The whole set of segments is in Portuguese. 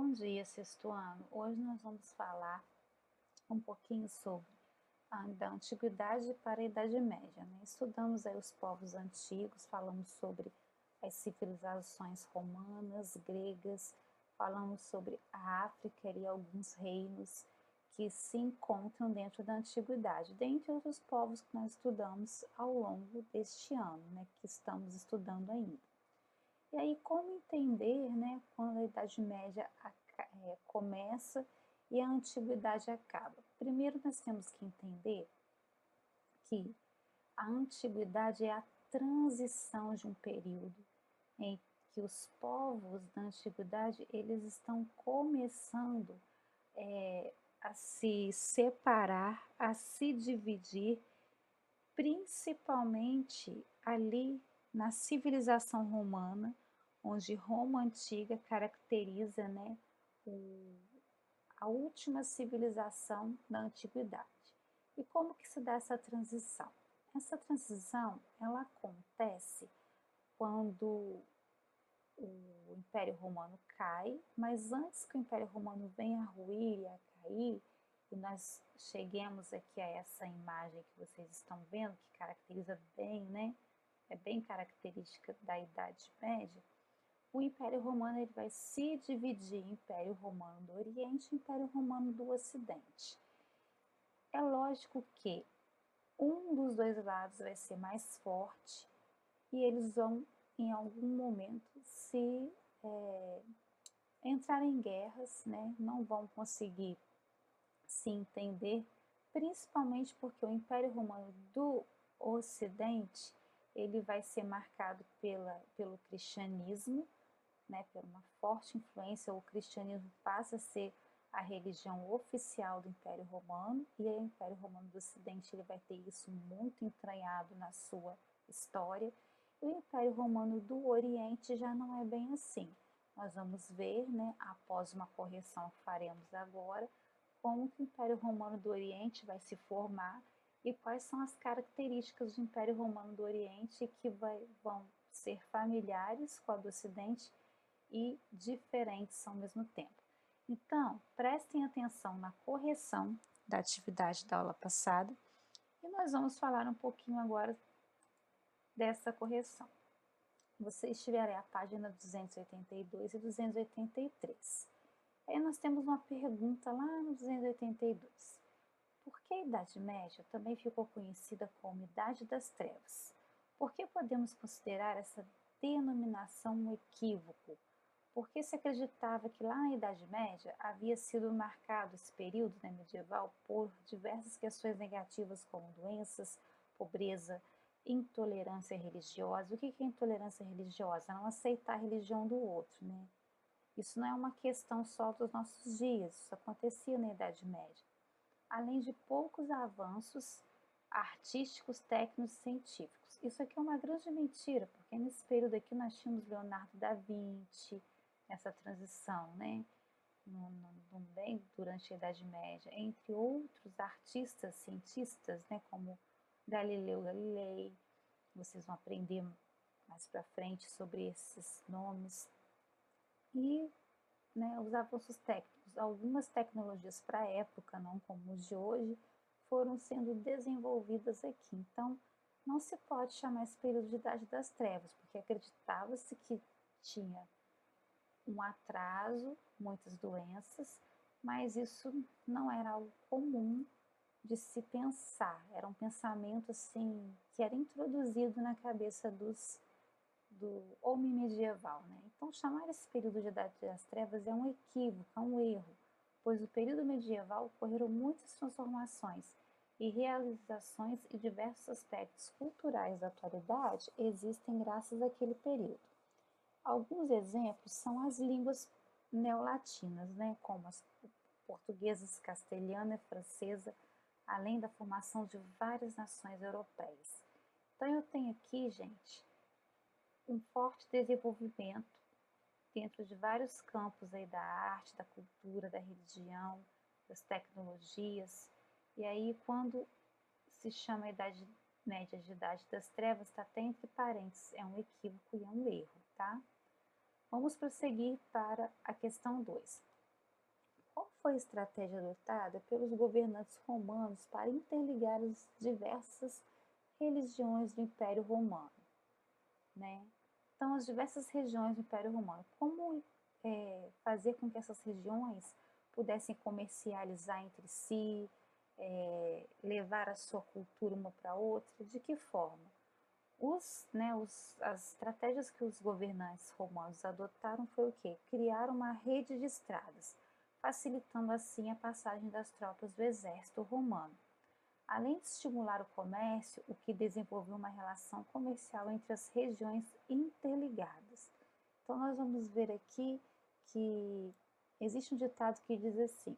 Bom dia, sexto ano. Hoje nós vamos falar um pouquinho sobre da Antiguidade para a Idade Média, né? Estudamos aí os povos antigos, falamos sobre as civilizações romanas, gregas, falamos sobre a África e alguns reinos que se encontram dentro da Antiguidade, dentre outros povos que nós estudamos ao longo deste ano, né, que estamos estudando ainda. E aí, como entender, né, quando a Idade Média começa e a Antiguidade acaba? Primeiro, nós temos que entender que a Antiguidade é a transição de um período em que os povos da Antiguidade eles estão começando a se separar, a se dividir, principalmente ali na civilização romana, onde Roma antiga caracteriza, né, a última civilização da antiguidade. E como que se dá essa transição? Essa transição, ela acontece quando o Império Romano cai, mas antes que o Império Romano venha a ruir e a cair, e nós cheguemos aqui a essa imagem que vocês estão vendo, que caracteriza bem, né? É bem característica da Idade Média. O Império Romano ele vai se dividir em Império Romano do Oriente e Império Romano do Ocidente. É lógico que um dos dois lados vai ser mais forte e eles vão, em algum momento, se entrar em guerras, né? Não vão conseguir se entender, principalmente porque o Império Romano do Ocidente ele vai ser marcado pelo cristianismo, né, por uma forte influência. O cristianismo passa a ser a religião oficial do Império Romano, e o Império Romano do Ocidente ele vai ter isso muito entranhado na sua história. E o Império Romano do Oriente já não é bem assim. Nós vamos ver, né, após uma correção que faremos agora, como que o Império Romano do Oriente vai se formar e quais são as características do Império Romano do Oriente que vão ser familiares com a do Ocidente e diferentes ao mesmo tempo. Então, prestem atenção na correção da atividade da aula passada e nós vamos falar um pouquinho agora dessa correção. Vocês tiverem a página 282 e 283. Aí nós temos uma pergunta lá no 282. Por que a Idade Média também ficou conhecida como Idade das Trevas? Por que podemos considerar essa denominação um equívoco? Porque se acreditava que lá na Idade Média havia sido marcado esse período, né, medieval por diversas questões negativas como doenças, pobreza, intolerância religiosa. O que é intolerância religiosa? Não aceitar a religião do outro, né? Isso não é uma questão só dos nossos dias, isso acontecia na Idade Média. Além de poucos avanços artísticos, técnicos e científicos. Isso aqui é uma grande mentira, porque nesse período aqui nós tínhamos Leonardo da Vinci, essa transição, né? Bem durante a Idade Média, entre outros artistas, cientistas, né, como Galileu Galilei. Vocês vão aprender mais para frente sobre esses nomes. E, né, os avanços técnicos, algumas tecnologias para a época, não como os de hoje, foram sendo desenvolvidas aqui. Então, não se pode chamar esse período de Idade das Trevas, porque acreditava-se que tinha um atraso, muitas doenças, mas isso não era algo comum de se pensar, era um pensamento assim que era introduzido na cabeça do homem medieval, né? Então chamar esse período de Idade das Trevas é um equívoco, é um erro, pois no período medieval ocorreram muitas transformações e realizações e diversos aspectos culturais da atualidade existem graças àquele período. Alguns exemplos são as línguas neolatinas, né, como as portuguesas, castelhana e francesa, além da formação de várias nações europeias. Então eu tenho aqui, gente, um forte desenvolvimento dentro de vários campos aí da arte, da cultura, da religião, das tecnologias. E aí quando se chama a Idade Média de Idade das Trevas, está até entre parênteses, é um equívoco e é um erro, tá? Vamos prosseguir para a questão 2. foi a estratégia adotada pelos governantes romanos para interligar as diversas religiões do Império Romano, né? Então, as diversas regiões do Império Romano, como fazer com que essas regiões pudessem comercializar entre si, levar a sua cultura uma para outra, de que forma? As estratégias que os governantes romanos adotaram foi o quê? Criar uma rede de estradas, facilitando assim a passagem das tropas do exército romano. Além de estimular o comércio, o que desenvolveu uma relação comercial entre as regiões interligadas. Então, nós vamos ver aqui que existe um ditado que diz assim: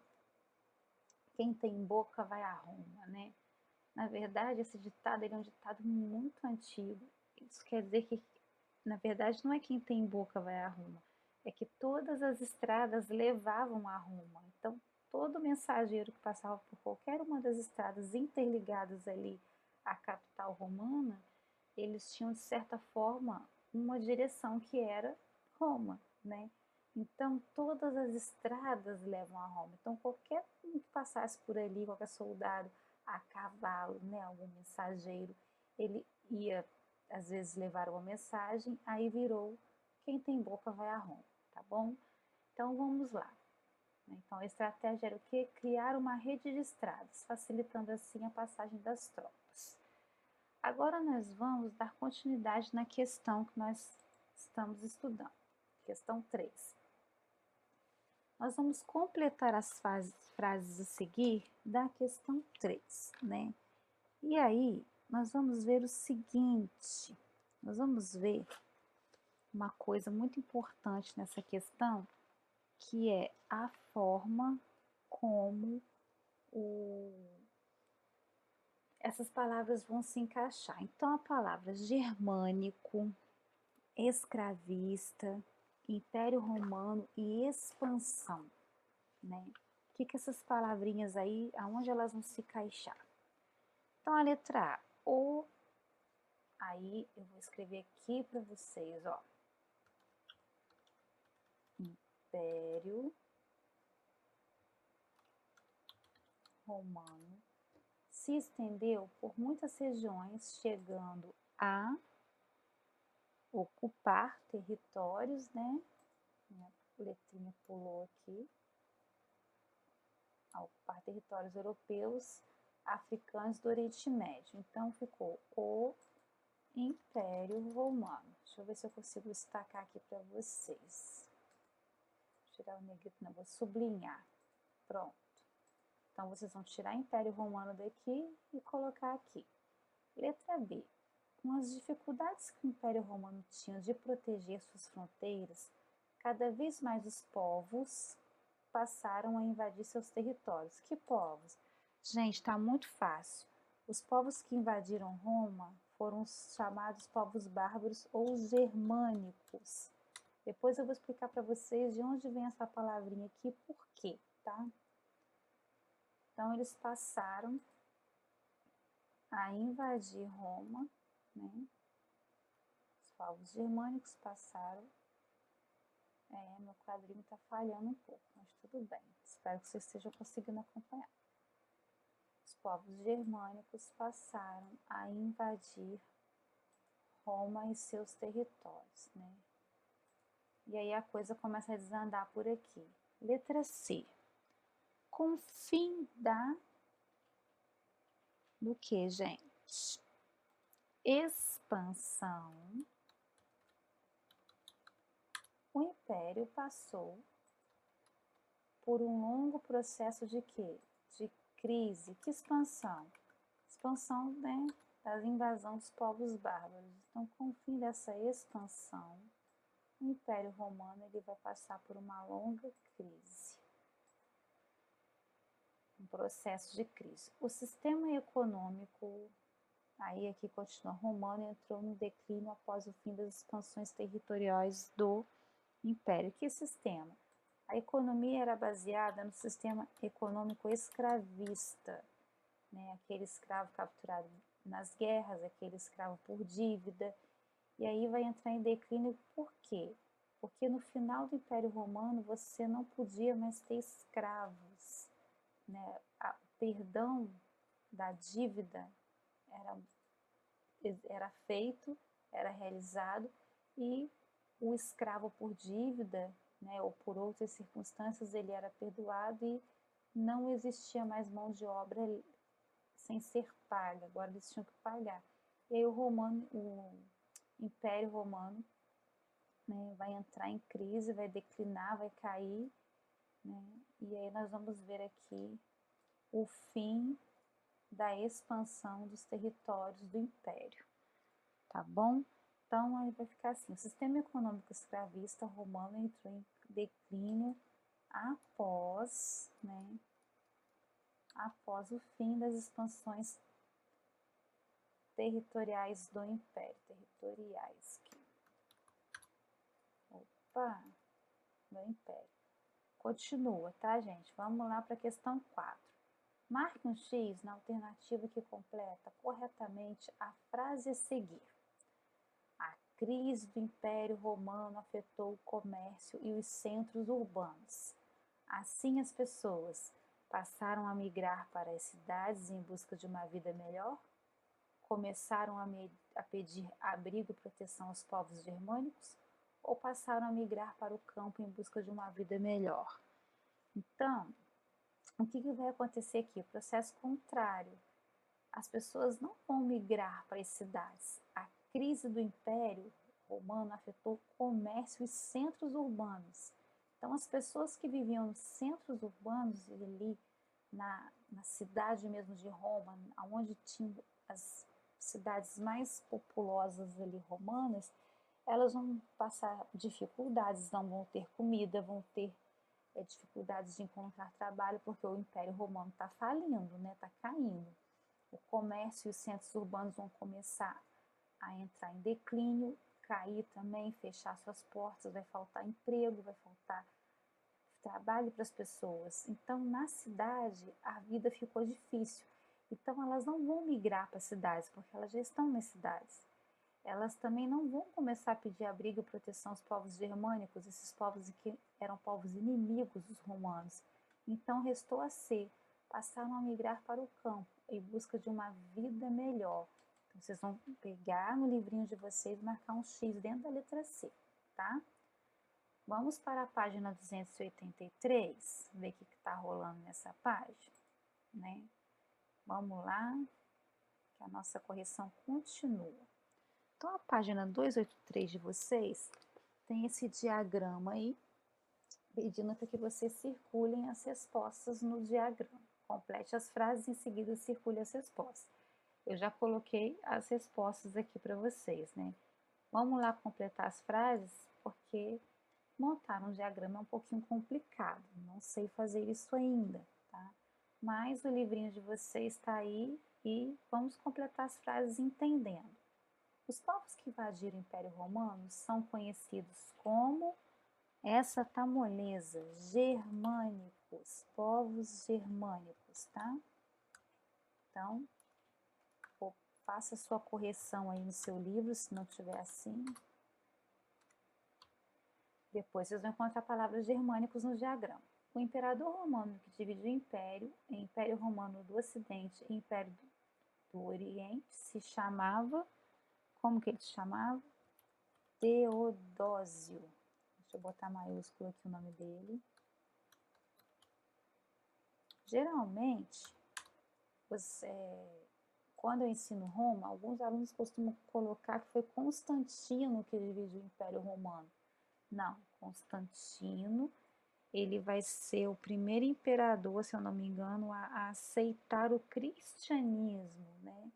quem tem boca vai a Roma, né? Na verdade, esse ditado é um ditado muito antigo. Isso quer dizer que, na verdade, não é quem tem boca vai a Roma, é que todas as estradas levavam a Roma. Então, todo mensageiro que passava por qualquer uma das estradas interligadas ali à capital romana, eles tinham, de certa forma, uma direção que era Roma, né? Então, todas as estradas levam a Roma. Então, qualquer um que passasse por ali, qualquer soldado a cavalo, né, algum mensageiro, ele ia, às vezes, levar uma mensagem, aí virou quem tem boca vai a Roma, tá bom? Então, vamos lá. Então, a estratégia era o quê? Criar uma rede de estradas, facilitando assim a passagem das tropas. Agora nós vamos dar continuidade na questão que nós estamos estudando. Questão 3. Nós vamos completar as frases a seguir da questão 3, né? E aí, nós vamos ver o seguinte, nós vamos ver uma coisa muito importante nessa questão, que é a forma como essas palavras vão se encaixar. Então, a palavra germânico, escravista, Império Romano e expansão, né? O que essas palavrinhas aí, aonde elas vão se encaixar? Então, a letra A, o, aí eu vou escrever aqui para vocês, ó. Império Romano se estendeu por muitas regiões, chegando a ocupar territórios, né? Minha letrinha pulou aqui. A ocupar territórios europeus, africanos do Oriente Médio. Então, ficou o Império Romano. Deixa eu ver se eu consigo destacar aqui para vocês. Vou tirar o negrito, não, vou sublinhar. Pronto. Então, vocês vão tirar Império Romano daqui e colocar aqui. Letra B. Com as dificuldades que o Império Romano tinha de proteger suas fronteiras, cada vez mais os povos passaram a invadir seus territórios. Que povos? Gente, está muito fácil. Os povos que invadiram Roma foram os chamados povos bárbaros ou germânicos. Depois eu vou explicar para vocês de onde vem essa palavrinha aqui, por quê, tá? Então, eles passaram a invadir Roma, né? Os povos germânicos passaram. Meu quadrinho está falhando um pouco, mas tudo bem. Espero que vocês estejam conseguindo acompanhar. Os povos germânicos passaram a invadir Roma e seus territórios, né? E aí a coisa começa a desandar por aqui. Letra C. Com o fim do que, gente? Expansão, o Império passou por um longo processo de quê? De crise. Que expansão? Expansão, né, da invasão dos povos bárbaros. Então, com o fim dessa expansão, o Império Romano ele vai passar por uma longa crise. Um processo de crise. O sistema econômico, aí aqui continua romano, entrou no declínio após o fim das expansões territoriais do Império. Que sistema? A economia era baseada no sistema econômico escravista, né? Aquele escravo capturado nas guerras, aquele escravo por dívida. E aí vai entrar em declínio por quê? porque no final do Império Romano você não podia mais ter escravos, né? O perdão da dívida era feito, era realizado, e o escravo por dívida, né, ou por outras circunstâncias, ele era perdoado e não existia mais mão de obra sem ser paga, agora eles tinham que pagar. E aí o Império Romano, né, vai entrar em crise, vai declinar, vai cair, né, e aí nós vamos ver aqui o fim da expansão dos territórios do Império, tá bom? Então, aí vai ficar assim, o sistema econômico escravista romano entrou em declínio após, né, após o fim das expansões territoriais do Império, do Império. Continua, tá, gente? Vamos lá para a questão 4. Marque um X na alternativa que completa corretamente a frase a seguir. A crise do Império Romano afetou o comércio e os centros urbanos. Assim, as pessoas passaram a migrar para as cidades em busca de uma vida melhor? Começaram a pedir abrigo e proteção aos povos germânicos? Ou passaram a migrar para o campo em busca de uma vida melhor? Então, o que vai acontecer aqui? O processo contrário. As pessoas não vão migrar para as cidades. A crise do Império Romano afetou o comércio e centros urbanos. Então, as pessoas que viviam nos centros urbanos, ali na cidade mesmo de Roma, onde tinham as cidades mais populosas ali romanas, elas vão passar dificuldades, não vão ter comida, vão ter dificuldades de encontrar trabalho, porque o Império Romano está falindo, né? Está caindo. O comércio e os centros urbanos vão começar a entrar em declínio, cair também, fechar suas portas, vai faltar emprego, vai faltar trabalho para as pessoas. Então, na cidade, a vida ficou difícil. Então, elas não vão migrar para as cidades, porque elas já estão nas cidades. Elas também não vão começar a pedir abrigo e proteção aos povos germânicos, esses povos que eram povos inimigos dos romanos. Então, restou a ser, passaram a migrar para o campo, em busca de uma vida melhor. Então, vocês vão pegar no livrinho de vocês e marcar um X dentro da letra C, tá? Vamos para a página 283, ver o que está rolando nessa página, né? Vamos lá, que a nossa correção continua. Então, a página 283 de vocês tem esse diagrama aí, pedindo para que vocês circulem as respostas no diagrama. Complete as frases e em seguida circule as respostas. Eu já coloquei as respostas aqui para vocês, né? Vamos lá completar as frases, porque montar um diagrama é um pouquinho complicado, não sei fazer isso ainda, tá? Mas o livrinho de vocês está aí e vamos completar as frases entendendo. Os povos que invadiram o Império Romano são conhecidos como, essa tá moleza, germânicos, povos germânicos, tá? Então, faça sua correção aí no seu livro, se não tiver assim. Depois vocês vão encontrar palavras germânicos no diagrama. O imperador romano que dividiu o império em Império Romano do Ocidente e Império do Oriente se chamava, como que ele se chamava? Teodósio. Deixa eu botar maiúsculo aqui o nome dele. Geralmente, quando eu ensino Roma, alguns alunos costumam colocar que foi Constantino que dividiu o Império Romano. Não, Constantino, ele vai ser o primeiro imperador, se eu não me engano, a aceitar o cristianismo, né?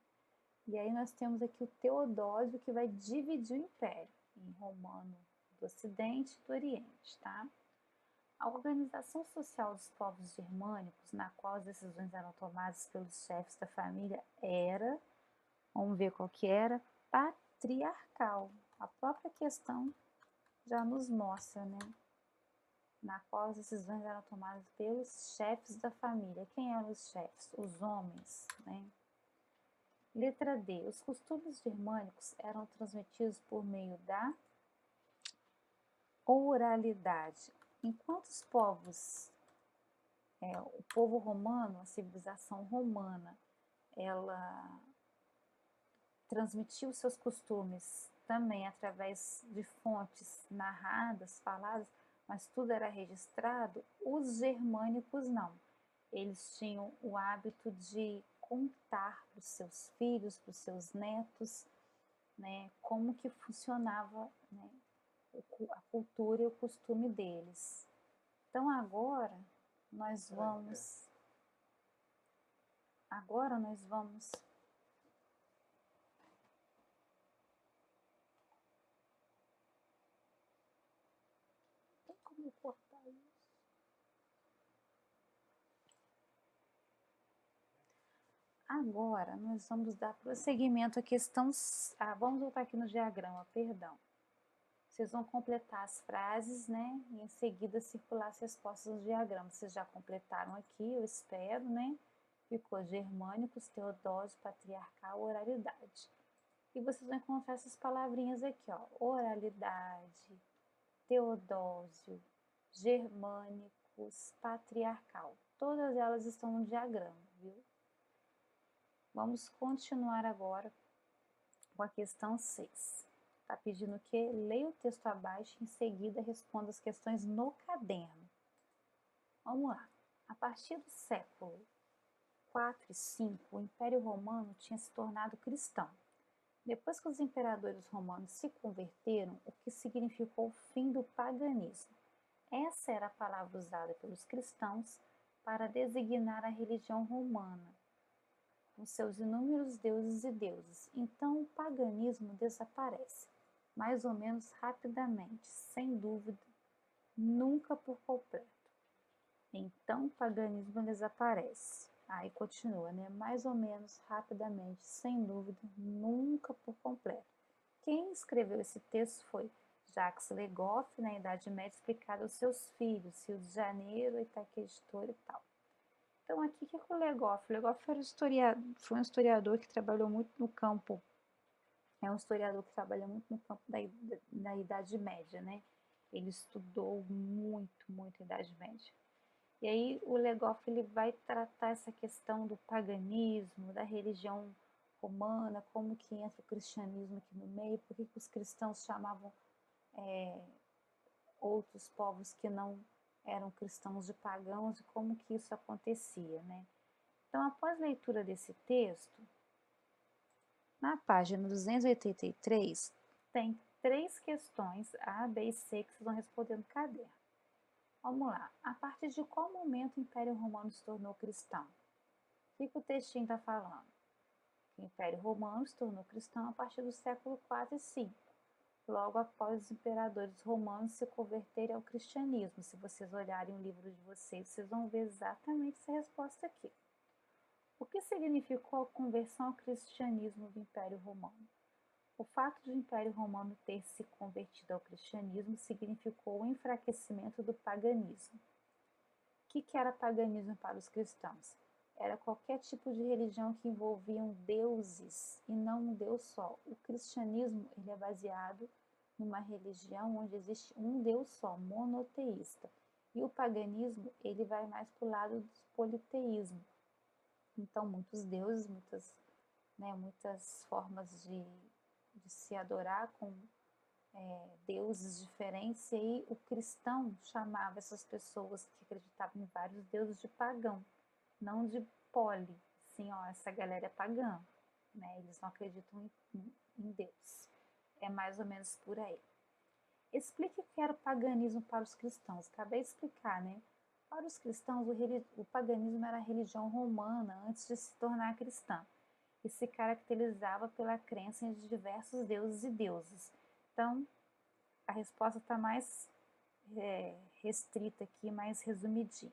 E aí nós temos aqui o Teodósio, que vai dividir o Império em Romano do Ocidente e do Oriente, tá? A organização social dos povos germânicos, na qual as decisões eram tomadas pelos chefes da família, era, vamos ver qual que era, patriarcal. A própria questão já nos mostra, né? Na qual as decisões eram tomadas pelos chefes da família. Quem eram os chefes? Os homens, né? Letra D. Os costumes germânicos eram transmitidos por meio da oralidade. Enquanto os povos, o povo romano, a civilização romana, ela transmitiu seus costumes também através de fontes narradas, faladas, mas tudo era registrado. Os germânicos não. Eles tinham o hábito de contar para os seus filhos, para os seus netos, né, como que funcionava, né, a cultura e o costume deles. Então agora nós vamos tem como cortar isso? Agora nós vamos dar prosseguimento à questão, vamos voltar aqui no diagrama, perdão. Vocês vão completar as frases, né? E em seguida circular as respostas no diagrama. Vocês já completaram aqui, eu espero, né? Ficou germânicos, teodósio, patriarcal, oralidade. E vocês vão encontrar essas palavrinhas aqui, ó. Oralidade, teodósio, germânicos, patriarcal. Todas elas estão no diagrama, viu? Vamos continuar agora com a questão 6. Está pedindo que leia o texto abaixo e em seguida responda as questões no caderno. Vamos lá. A partir do século 4 e 5, o Império Romano tinha se tornado cristão. Depois que os imperadores romanos se converteram, o que significou o fim do paganismo. Essa era a palavra usada pelos cristãos para designar a religião romana, com seus inúmeros deuses e deusas. Então o paganismo desaparece, mais ou menos rapidamente, sem dúvida, nunca por completo. Então o paganismo desaparece. Aí continua, né? Mais ou menos rapidamente, sem dúvida, nunca por completo. Quem escreveu esse texto foi Jacques Le Goff, na Idade Média, explicado aos seus filhos, Rio de Janeiro, Itaquí Editora e tal. Então, aqui, o que é o Le Goff? O Le Goff foi um historiador que trabalhou muito no campo, é um historiador que trabalha muito no campo da Idade Média, né? Ele estudou muito a Idade Média. E aí o Le Goff ele vai tratar essa questão do paganismo, da religião romana, como que entra o cristianismo aqui no meio, por que os cristãos chamavam outros povos que não eram cristãos de pagãos e como que isso acontecia, né? Então, após a leitura desse texto, na página 283, tem 3 questões A, B e C que vocês vão responder no caderno. Vamos lá. A partir de qual momento o Império Romano se tornou cristão? O que o textinho está falando? O Império Romano se tornou cristão a partir do século 4 e 5, logo após os imperadores romanos se converterem ao cristianismo. Se vocês olharem o livro de vocês, vocês vão ver exatamente essa resposta aqui. O que significou a conversão ao cristianismo do Império Romano? O fato do Império Romano ter se convertido ao cristianismo significou o enfraquecimento do paganismo. O que era paganismo para os cristãos? Era qualquer tipo de religião que envolvia deuses e não um Deus só. O cristianismo ele é baseado numa religião onde existe um Deus só, monoteísta. E o paganismo ele vai mais para o lado do politeísmo. Então, muitos deuses, muitas formas de se adorar com deuses diferentes, e aí o cristão chamava essas pessoas que acreditavam em vários deuses de pagão, não de poli, assim, ó, essa galera é pagã, né? Eles não acreditam em Deus. É mais ou menos por aí. Explique o que era o paganismo para os cristãos. Acabei de explicar, né? Para os cristãos, o paganismo era a religião romana antes de se tornar cristã e se caracterizava pela crença em diversos deuses e deusas. Então, a resposta está mais restrita aqui, mais resumidinha.